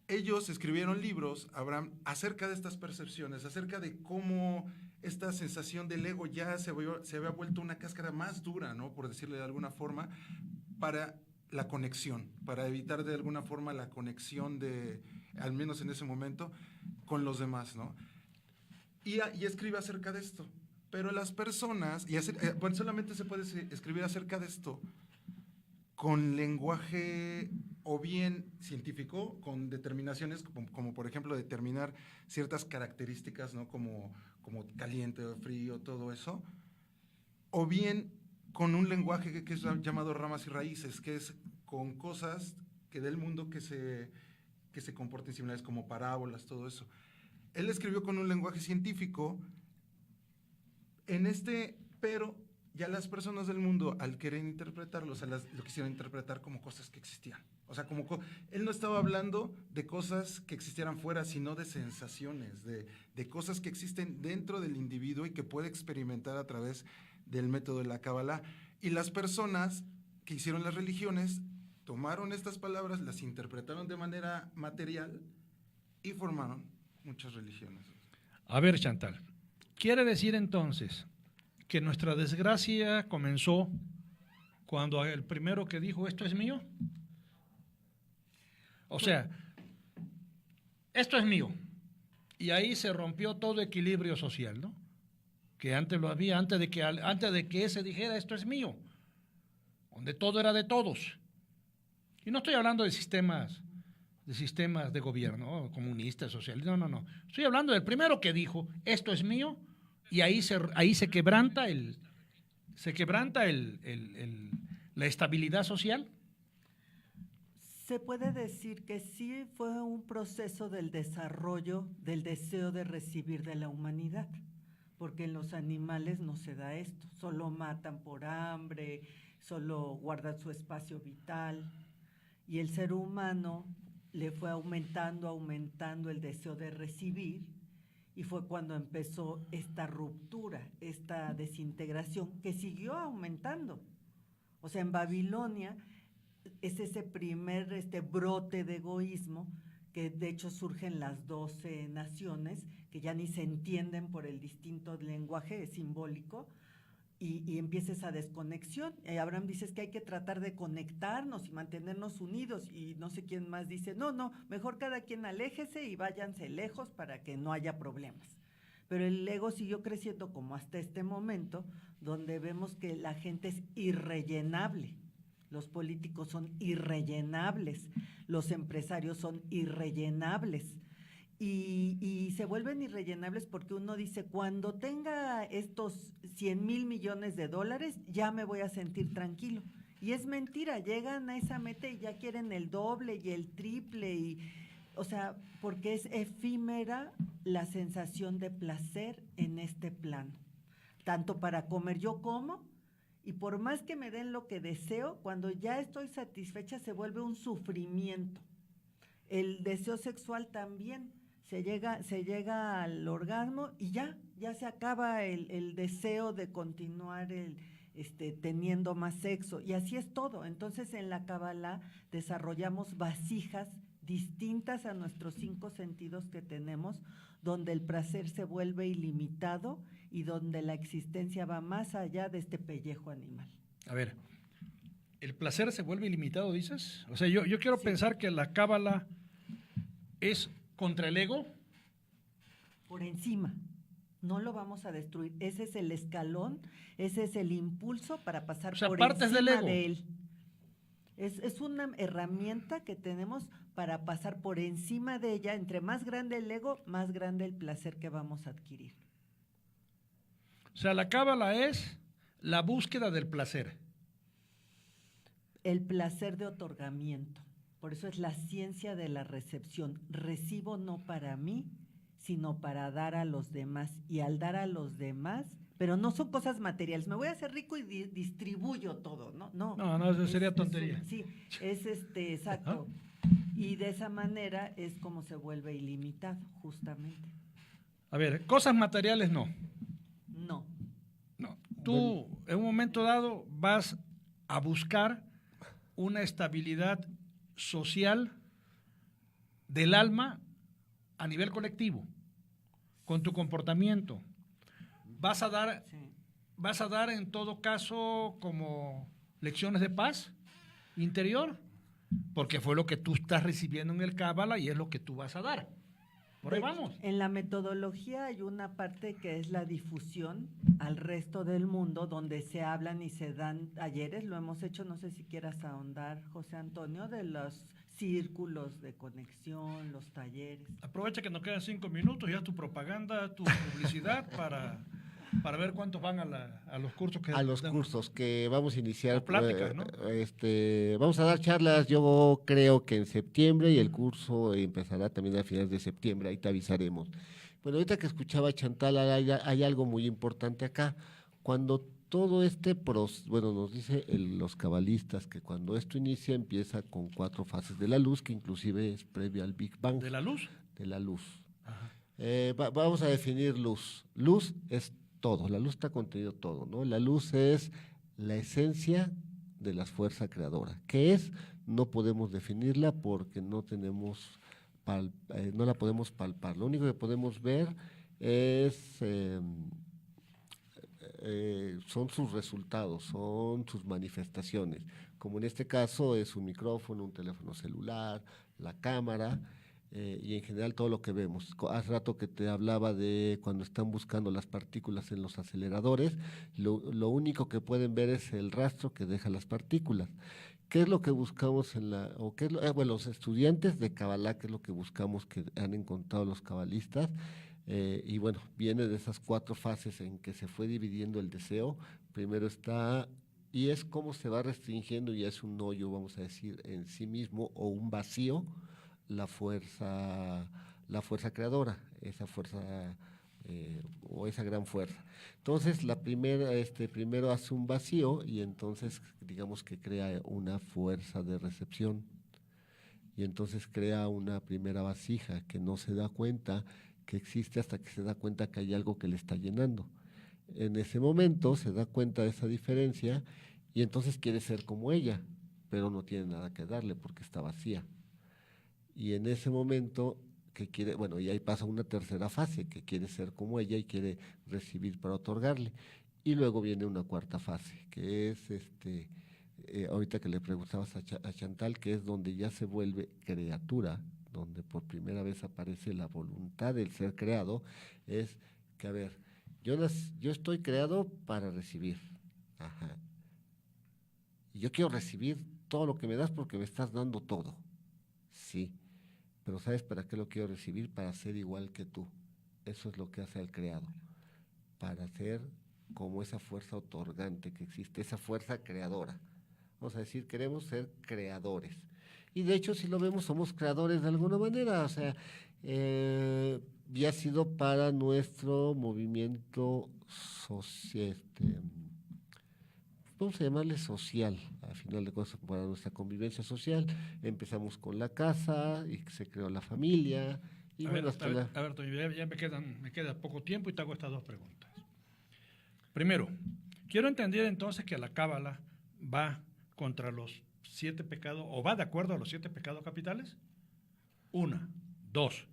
Ellos escribieron libros, Abraham, acerca de estas percepciones, acerca de cómo esta sensación del ego ya se había vuelto una cáscara más dura, ¿no? Por decirle de alguna forma, para la conexión, para evitar de alguna forma la conexión al menos en ese momento, con los demás, ¿no? Y escribe acerca de esto. Pero las personas, bueno, solamente se puede escribir acerca de esto con lenguaje o bien científico, con determinaciones, como por ejemplo determinar ciertas características, ¿no? Como caliente o frío, todo eso, o bien con un lenguaje que es llamado ramas y raíces, que es con cosas del mundo que se comporten similares, como parábolas, todo eso. Él escribió con un lenguaje científico, pero ya las personas del mundo, al querer interpretarlo, lo quisieron interpretar como cosas que existían. O sea, él no estaba hablando de cosas que existieran fuera, sino de sensaciones, de cosas que existen dentro del individuo y que puede experimentar a través del método de la Cábala. Y las personas que hicieron las religiones tomaron estas palabras, las interpretaron de manera material y formaron muchas religiones. A ver, Chantal, ¿quiere decir entonces que nuestra desgracia comenzó cuando el primero que dijo esto es mío? O sea, esto es mío. Y ahí se rompió todo equilibrio social, ¿no? Que antes lo había, antes de que ese dijera esto es mío, donde todo era de todos. Y no estoy hablando de sistemas de gobierno, comunistas, socialistas, no. Estoy hablando del primero que dijo esto es mío, y ahí se quebranta la estabilidad social. Se puede decir que sí fue un proceso del desarrollo del deseo de recibir de la humanidad, porque en los animales no se da esto, solo matan por hambre, solo guardan su espacio vital, y el ser humano le fue aumentando el deseo de recibir, y fue cuando empezó esta ruptura, esta desintegración que siguió aumentando. O sea, en Babilonia es ese primer brote de egoísmo que de hecho surgen las 12 naciones, que ya ni se entienden por el distinto lenguaje simbólico, y empieza esa desconexión. Abraham dice que hay que tratar de conectarnos y mantenernos unidos, y no sé quién más dice, no, mejor cada quien aléjese y váyanse lejos para que no haya problemas. Pero el ego siguió creciendo como hasta este momento, donde vemos que la gente es irrellenable. Los políticos son irrellenables, los empresarios son irrellenables, y se vuelven irrellenables porque uno dice, cuando tenga estos 100,000 millones de dólares, ya me voy a sentir tranquilo. Y es mentira, llegan a esa meta y ya quieren el doble y el triple, o sea, porque es efímera la sensación de placer en este plano. Tanto para comer, yo como, y por más que me den lo que deseo, cuando ya estoy satisfecha se vuelve un sufrimiento. El deseo sexual también, se llega al orgasmo y ya se acaba el deseo de continuar teniendo más sexo, y así es todo. Entonces en la Cábala desarrollamos vasijas distintas a nuestros 5 sentidos que tenemos, donde el placer se vuelve ilimitado y donde la existencia va más allá de este pellejo animal. A ver, ¿el placer se vuelve ilimitado, dices? O sea, yo quiero pensar que la Cábala es contra el ego. Por encima, no lo vamos a destruir. Ese es el escalón, ese es el impulso para pasar por partes encima del ego. de él. Es una herramienta que tenemos para pasar por encima de ella. Entre más grande el ego, más grande el placer que vamos a adquirir. sea, la cábala es la búsqueda del placer. El placer de otorgamiento. Por eso es la ciencia de la recepción. Recibo no para mí, sino para dar a los demás. Y al dar a los demás, pero no son cosas materiales. Me voy a hacer rico y distribuyo todo, ¿no? No, eso sería tontería. Sí, es exacto. Y de esa manera es como se vuelve ilimitado, justamente. A ver, cosas materiales no. No. No. Tú en un momento dado vas a buscar una estabilidad social del alma a nivel colectivo, con tu comportamiento. Vas a dar en todo caso como lecciones de paz interior, porque fue lo que tú estás recibiendo en el Cábala y es lo que tú vas a dar. Por ahí vamos. En la metodología hay una parte que es la difusión al resto del mundo, donde se hablan y se dan talleres. Lo hemos hecho, no sé si quieras ahondar, José Antonio, de los círculos de conexión, los talleres. Aprovecha que nos quedan 5 minutos, ya tu propaganda, tu publicidad para ver cuántos van a los cursos que A los cursos que vamos a iniciar. O pláticas, ¿no? Vamos a dar charlas, yo creo que en septiembre, y el curso empezará también a finales de septiembre, ahí te avisaremos. Bueno, ahorita que escuchaba a Chantal, hay algo muy importante acá. Cuando todo nos dice los cabalistas que cuando esto inicia empieza con 4 fases de la luz, que inclusive es previo al Big Bang. ¿De la luz? De la luz. Ajá. Vamos a definir luz. Luz es todo, la luz está contenido todo, ¿no? La luz es la esencia de la fuerza creadora. ¿Qué es? No podemos definirla porque no la podemos palpar. Lo único que podemos ver son sus resultados, son sus manifestaciones, como en este caso es un micrófono, un teléfono celular, la cámara, y en general todo lo que vemos. Hace rato que te hablaba de cuando están buscando las partículas en los aceleradores, lo único que pueden ver es el rastro que dejan las partículas. ¿Qué es lo que buscamos los estudiantes de Kabbalah, qué es lo que buscamos que han encontrado los cabalistas? Y bueno, viene de esas 4 fases en que se fue dividiendo el deseo. Primero está, y es cómo se va restringiendo, y es un hoyo, vamos a decir, en sí mismo, o un vacío, la fuerza creadora, esa fuerza o esa gran fuerza. Entonces, primero hace un vacío y entonces digamos que crea una fuerza de recepción. Y entonces crea una primera vasija que no se da cuenta que existe hasta que se da cuenta que hay algo que le está llenando. En ese momento se da cuenta de esa diferencia y entonces quiere ser como ella, pero no tiene nada que darle porque está vacía. Y en ese momento y ahí pasa una tercera fase, que quiere ser como ella y quiere recibir para otorgarle. Y luego viene una 4ª fase, que es ahorita que le preguntabas a Chantal, que es donde ya se vuelve criatura, donde por primera vez aparece la voluntad del ser creado, es que, a ver, yo estoy creado para recibir. Ajá. Y yo quiero recibir todo lo que me das porque me estás dando todo. Sí, pero ¿sabes para qué lo quiero recibir? Para ser igual que tú. Eso es lo que hace el creado. Para ser como esa fuerza otorgante que existe, esa fuerza creadora. Vamos a decir, queremos ser creadores. Y de hecho, si lo vemos, somos creadores de alguna manera. O sea, ya ha sido para nuestro movimiento social, vamos a llamarle social, a final de cuentas, para nuestra convivencia social. Empezamos con la casa y se creó la familia. Y A ver, Toño, ya me queda poco tiempo y te hago estas 2 preguntas. Primero, quiero entender entonces que la Cábala va contra los 7 pecados, o va de acuerdo a los 7 pecados capitales. 1, 2.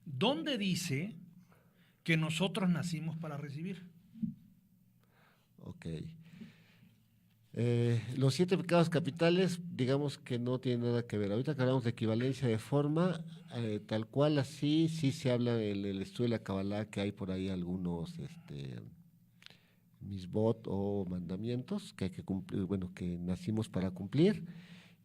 ¿Dónde dice que nosotros nacimos para recibir? Ok. Los 7 pecados capitales, digamos que no tienen nada que ver. Ahorita que hablamos de equivalencia de forma, tal cual así, sí se habla en el estudio de la Kabbalah que hay por ahí algunos misbot o mandamientos que hay que cumplir, que nacimos para cumplir.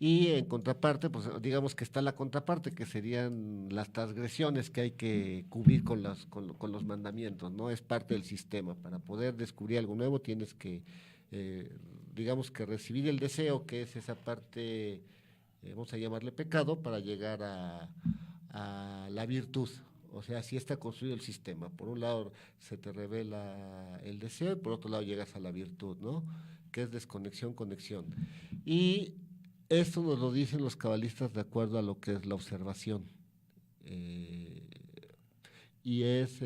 Y en contraparte, pues digamos que está la contraparte, que serían las transgresiones que hay que cubrir con los mandamientos, ¿no? Es parte del sistema. Para poder descubrir algo nuevo tienes que, digamos que recibir el deseo, que es esa parte, vamos a llamarle pecado, para llegar a la virtud. O sea, así está construido el sistema. Por un lado se te revela el deseo y por otro lado llegas a la virtud, ¿no? Que es desconexión, conexión. Y esto nos lo dicen los cabalistas de acuerdo a lo que es la observación. Y es,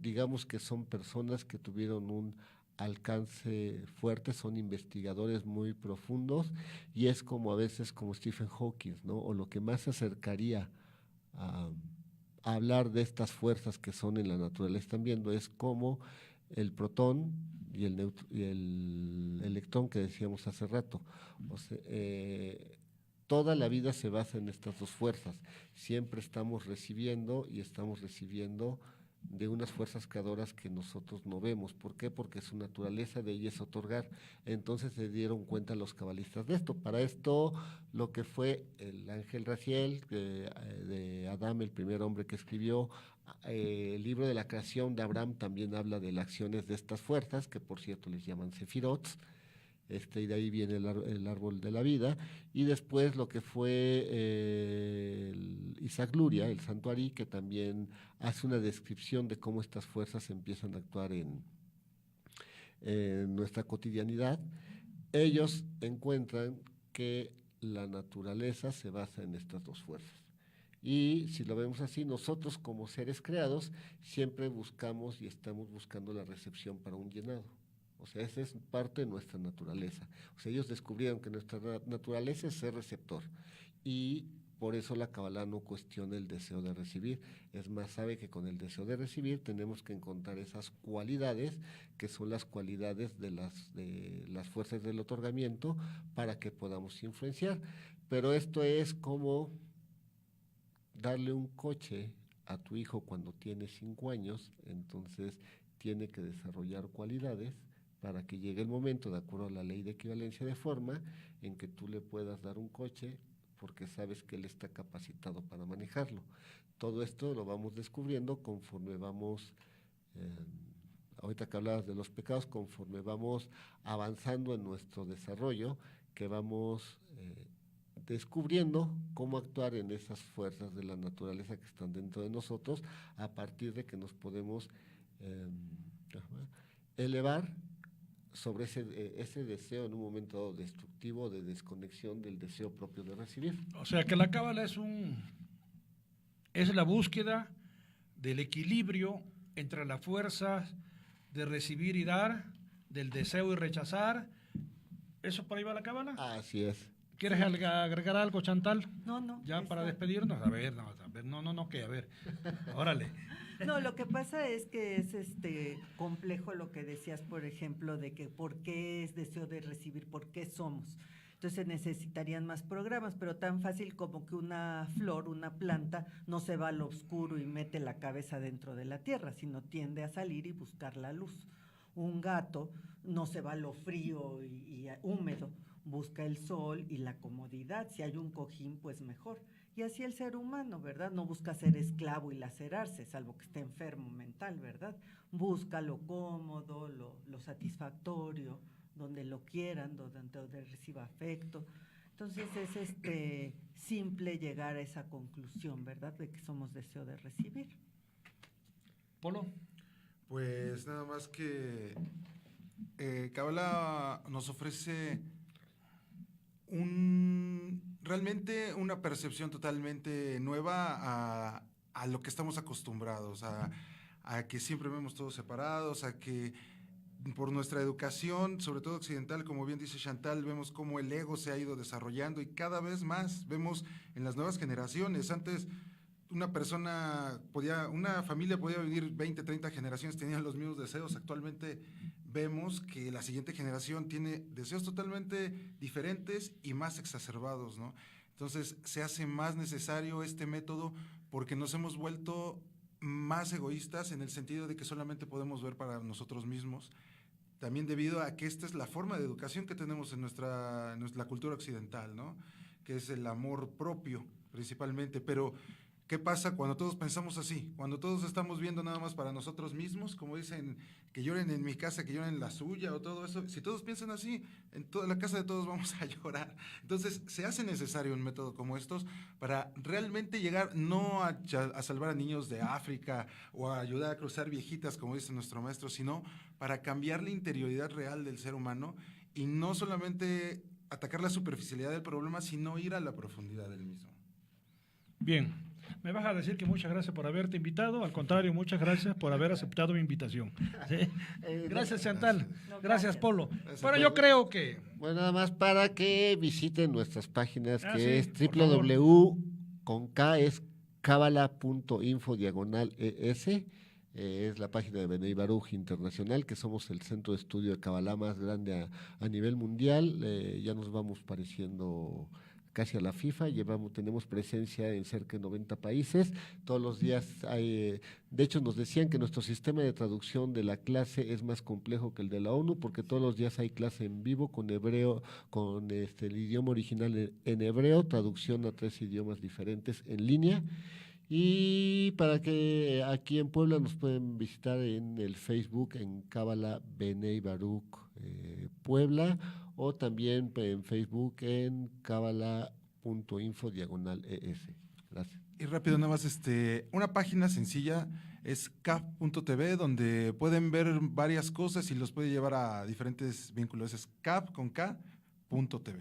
digamos que son personas que tuvieron un alcance fuerte, son investigadores muy profundos y es como a veces como Stephen Hawking, ¿no? O lo que más se acercaría a hablar de estas fuerzas que son en la naturaleza, están viendo, es como el protón y el electrón que decíamos hace rato. O sea, toda la vida se basa en estas dos fuerzas. Siempre estamos recibiendo y estamos recibiendo de unas fuerzas creadoras que nosotros no vemos. ¿Por qué? Porque su naturaleza de ella es otorgar. Entonces se dieron cuenta los cabalistas de esto. Para esto, lo que fue el ángel Raziel, de Adán, el primer hombre que escribió, el libro de la creación de Abraham también habla de las acciones de estas fuerzas, que por cierto les llaman sefirots, y de ahí viene el árbol de la vida, y después lo que fue el Isaac Luria, el santuarí, que también hace una descripción de cómo estas fuerzas empiezan a actuar en nuestra cotidianidad. Ellos encuentran que la naturaleza se basa en estas dos fuerzas. Y si lo vemos así, nosotros como seres creados siempre buscamos y estamos buscando la recepción para un llenado. O sea, esa es parte de nuestra naturaleza. O sea, ellos descubrieron que nuestra naturaleza es ser receptor. Y por eso la Kabbalah no cuestiona el deseo de recibir. Es más, sabe que con el deseo de recibir tenemos que encontrar esas cualidades, que son las cualidades de las fuerzas del otorgamiento, para que podamos influenciar. Pero esto es como darle un coche a tu hijo cuando tiene 5 años, entonces tiene que desarrollar cualidades para que llegue el momento, de acuerdo a la ley de equivalencia de forma, en que tú le puedas dar un coche porque sabes que él está capacitado para manejarlo. Todo esto lo vamos descubriendo conforme vamos, ahorita que hablabas de los pecados, conforme vamos avanzando en nuestro desarrollo, que vamos descubriendo cómo actuar en esas fuerzas de la naturaleza que están dentro de nosotros, a partir de que nos podemos elevar sobre ese deseo en un momento destructivo, de desconexión del deseo propio de recibir. O sea que la Cábala es la búsqueda del equilibrio entre las fuerzas de recibir y dar, del deseo y rechazar. ¿Eso por ahí va la Cábala? Así es. ¿Quieres agregar algo, Chantal? No. Ya para despedirnos. A ver, que a ver. Órale. No, lo que pasa es que es complejo lo que decías, por ejemplo, de que por qué es deseo de recibir, por qué somos. Entonces necesitarían más programas, pero tan fácil como que una flor, una planta, no se va al oscuro y mete la cabeza dentro de la tierra, sino tiende a salir y buscar la luz. Un gato no se va a lo frío y húmedo, busca el sol y la comodidad. Si hay un cojín, pues mejor. Y así el ser humano, ¿verdad? No busca ser esclavo y lacerarse, salvo que esté enfermo mental, ¿verdad? Busca lo cómodo, lo satisfactorio, donde lo quieran, donde reciba afecto. Entonces es simple llegar a esa conclusión, ¿verdad? De que somos deseo de recibir. Polo. Pues nada más que Kabbalah nos ofrece realmente una percepción totalmente nueva a lo que estamos acostumbrados, a que siempre vemos todos separados, a que por nuestra educación, sobre todo occidental, como bien dice Chantal, vemos cómo el ego se ha ido desarrollando y cada vez más vemos en las nuevas generaciones. Antes una familia podía vivir 20, 30 generaciones, tenían los mismos deseos. Actualmente vemos que la siguiente generación tiene deseos totalmente diferentes y más exacerbados, ¿no? Entonces se hace más necesario este método porque nos hemos vuelto más egoístas en el sentido de que solamente podemos ver para nosotros mismos, también debido a que esta es la forma de educación que tenemos en nuestra cultura occidental, ¿no? que es el amor propio principalmente, pero ¿qué pasa cuando todos pensamos así? Cuando todos estamos viendo nada más para nosotros mismos, como dicen, que lloren en mi casa, que lloren en la suya o todo eso. Si todos piensan así, en toda la casa de todos vamos a llorar. Entonces, se hace necesario un método como estos para realmente llegar no a salvar a niños de África o a ayudar a cruzar viejitas, como dice nuestro maestro, sino para cambiar la interioridad real del ser humano y no solamente atacar la superficialidad del problema, sino ir a la profundidad del mismo. Bien, me vas a decir que muchas gracias por haberte invitado, al contrario, muchas gracias por haber aceptado mi invitación. ¿Sí? Gracias, Chantal, gracias, Polo. Bueno, yo creo que... Bueno, nada más para que visiten nuestras páginas, que sí, es por favor. www.cabala.info/ES. Es la página de Benei Baruch Internacional, que somos el centro de estudio de Kabbalah más grande a nivel mundial. Ya nos vamos pareciendo casi a la FIFA, tenemos presencia en cerca de 90 países, todos los días hay, de hecho nos decían que nuestro sistema de traducción de la clase es más complejo que el de la ONU, porque todos los días hay clase en vivo con hebreo, con el idioma original en hebreo, traducción a 3 idiomas diferentes en línea. Y para que aquí en Puebla nos pueden visitar en el Facebook, en Kabbalah Benei Baruch Puebla, o también en Facebook en kabbalah.info/ES. Gracias. Y rápido, nada más, una página sencilla es kaf.tv, donde pueden ver varias cosas y los puede llevar a diferentes vínculos. Es kaf.tv.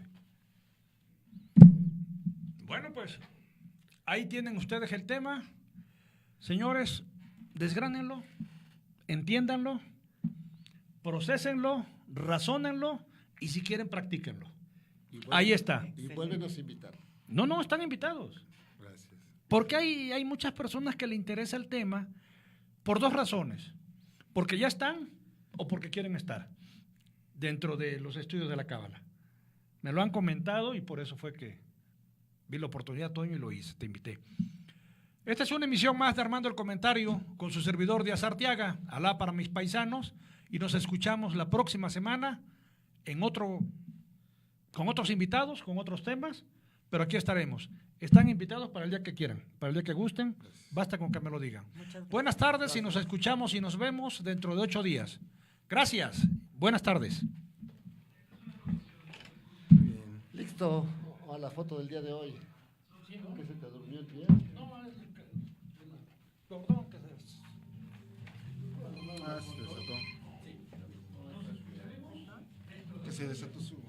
Bueno, pues ahí tienen ustedes el tema. Señores, desgránenlo, entiéndanlo, procesenlo, razónenlo y si quieren, practíquenlo. Ahí está. Y vuélvenos a invitar. No, están invitados. Gracias. Porque hay muchas personas que le interesa el tema por 2 razones. Porque ya están o porque quieren estar dentro de los estudios de la Cábala. Me lo han comentado y por eso fue que vi la oportunidad, Toño, y lo hice, te invité. Esta es una emisión más de Armando el Comentario con su servidor Díaz Arteaga, Alá para mis paisanos, y nos escuchamos la próxima semana con otros invitados, con otros temas, pero aquí estaremos. Están invitados para el día que quieran, para el día que gusten, basta con que me lo digan. Buenas tardes y nos escuchamos y nos vemos dentro de 8 días. Gracias, buenas tardes. Listo. A la foto del día de hoy. ¿Qué se te durmió el pie? No, es el cordón que se... Se desató. Que se desató su...